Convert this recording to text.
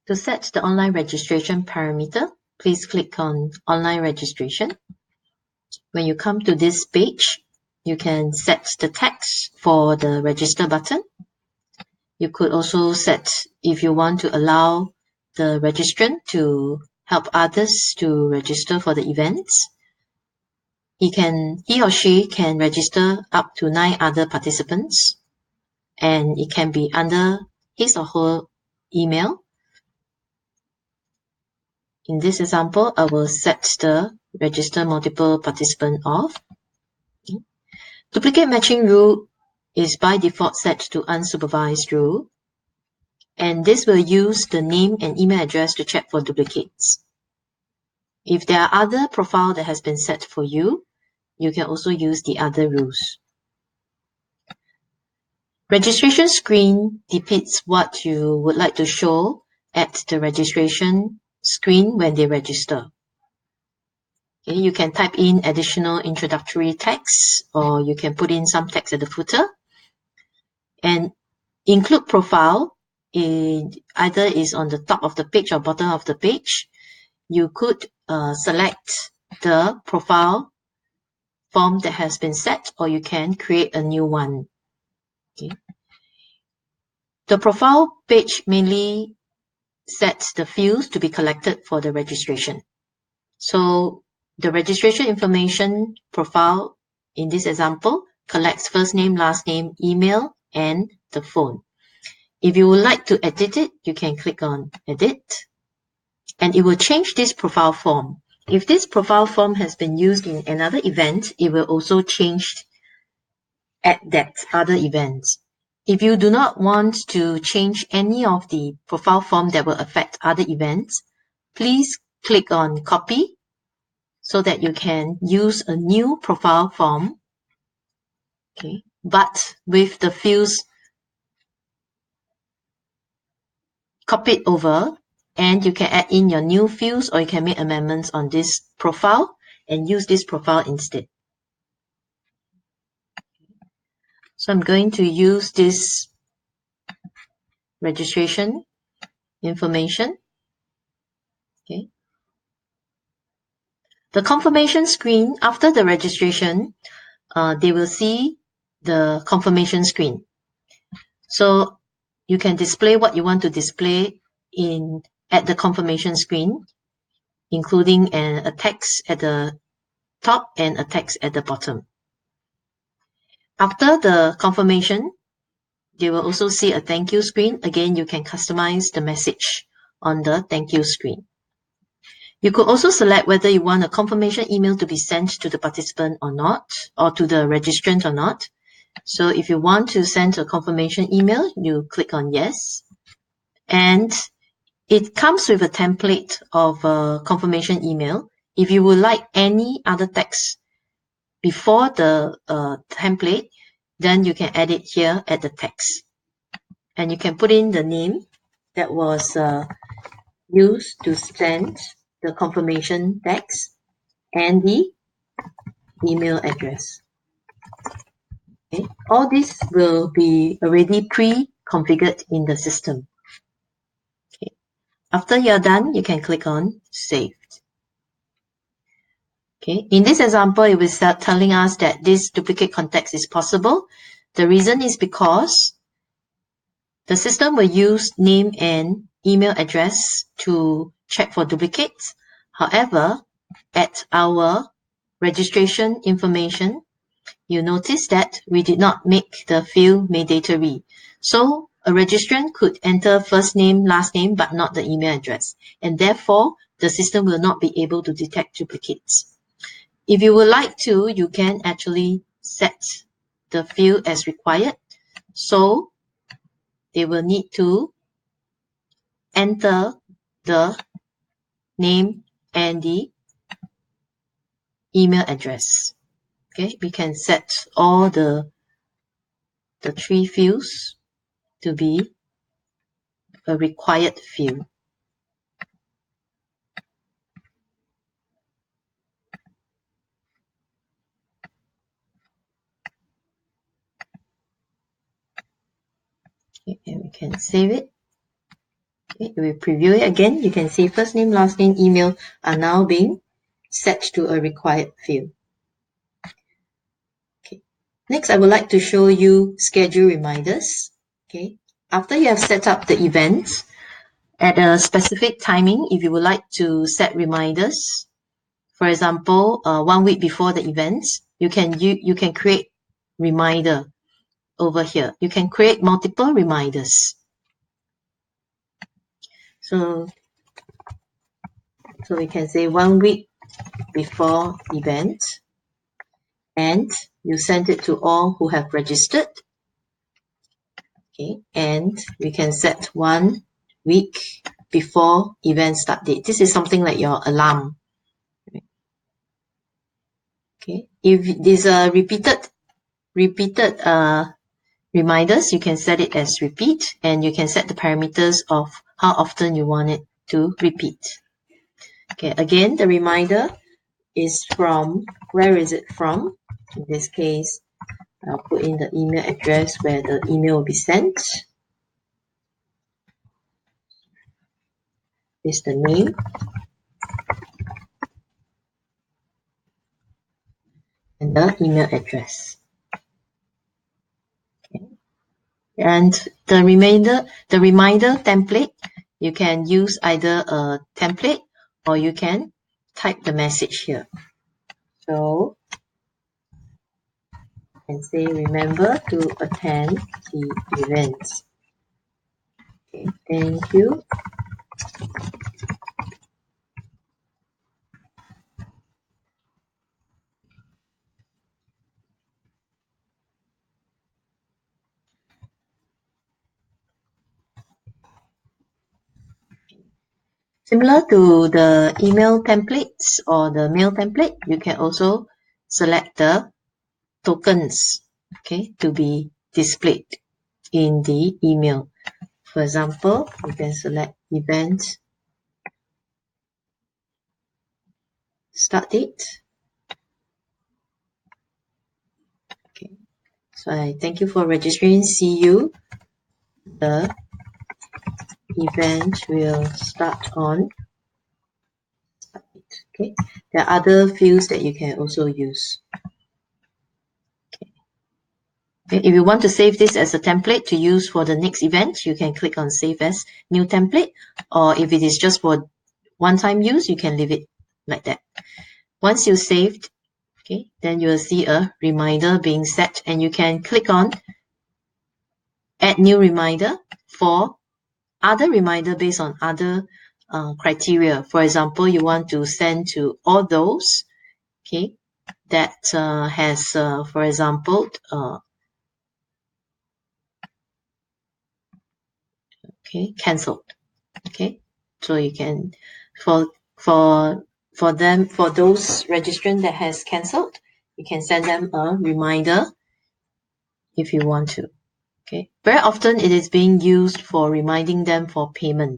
To set the online registration parameter, please click on Online Registration. When you come to this page, you can set the text for the register button. You could also set if you want to allow the registrant to help others to register for the events. He or she can register up to 9 other participants, and it can be under his or her email. In this example, I will set the register multiple participant off. Okay. Duplicate matching rule is by default set to unsupervised rule, and this will use the name and email address to check for duplicates. If there are other profile that has been set for you, you can also use the other rules. Registration screen depicts what you would like to show at the registration screen when they register. Okay, you can type in additional introductory text, or you can put in some text at the footer. And include profile, either is on the top of the page or bottom of the page. You could select the profile form that has been set, or you can create a new one. Okay. The profile page mainly sets the fields to be collected for the registration. So the registration information profile in this example collects first name, last name, email, and the phone. If you would like to edit it, you can click on Edit, and it will change this profile form. If this profile form has been used in another event, it will also change at that other event. If you do not want to change any of the profile form that will affect other events, please click on Copy so that you can use a new profile form, okay, but with the fields copied over, and you can add in your new fields, or you can make amendments on this profile and use this profile instead. So I'm going to use this registration information. Okay. The confirmation screen, after the registration, they will see the confirmation screen. So you can display what you want to display at the confirmation screen, including a text at the top and a text at the bottom. After the confirmation, they will also see a thank you screen. Again, you can customize the message on the thank you screen. You could also select whether you want a confirmation email to be sent to the participant or not, or to the registrant or not. So if you want to send a confirmation email, you click on yes. And it comes with a template of a confirmation email. If you would like any other text before the template, then you can add it here at the text. And you can put in the name that was used to send the confirmation text and the email address. Okay. All this will be already pre-configured in the system. Okay. After you're done, you can click on Save. Okay. In this example, it will start telling us that this duplicate context is possible. The reason is because the system will use name and email address to check for duplicates. However, at our registration information, you notice that we did not make the field mandatory. So a registrant could enter first name, last name, but not the email address. And therefore, the system will not be able to detect duplicates. If you would like to, you can actually set the field as required. So they will need to enter the name and the email address. Okay, we can set all the 3 fields to be a required field. Okay, and we can save it. Okay, we preview it again. You can see first name, last name, email are now being set to a required field. Okay. Next, I would like to show you schedule reminders. Okay. After you have set up the events, at a specific timing, if you would like to set reminders, for example, 1 week before the events, you can create reminder over here. You can create multiple reminders. So we can say 1 week before event, and you send it to all who have registered. Okay, and we can set 1 week before event start date. This is something like your alarm. Okay, if these are repeated reminders, you can set it as repeat, and you can set the parameters of how often you want it to repeat. Okay, again, the reminder is from, where is it from? In this case, I'll put in the email address where the email will be sent. Is the name. And the email address. Okay. And the reminder template, you can use either a template or you can type the message here. So you can say, remember to attend the events. Okay, thank you. Similar to the email templates or the mail template, you can also select the tokens, okay, to be displayed in the email. For example, you can select event start date. Okay, so I thank you for registering. See you. The event will start on. Okay, there are other fields that you can also use. Okay, if you want to save this as a template to use for the next event, you can click on Save as New Template, or if it is just for one-time use, you can leave it like that. Once you saved, okay, then you will see a reminder being set, and you can click on Add New Reminder for other reminder based on other criteria. For example, you want to send to all those, okay, that has, for example, okay, cancelled. Okay, so you can, for them, for those registrant that has cancelled, you can send them a reminder if you want to. Okay, very often it is being used for reminding them for payment.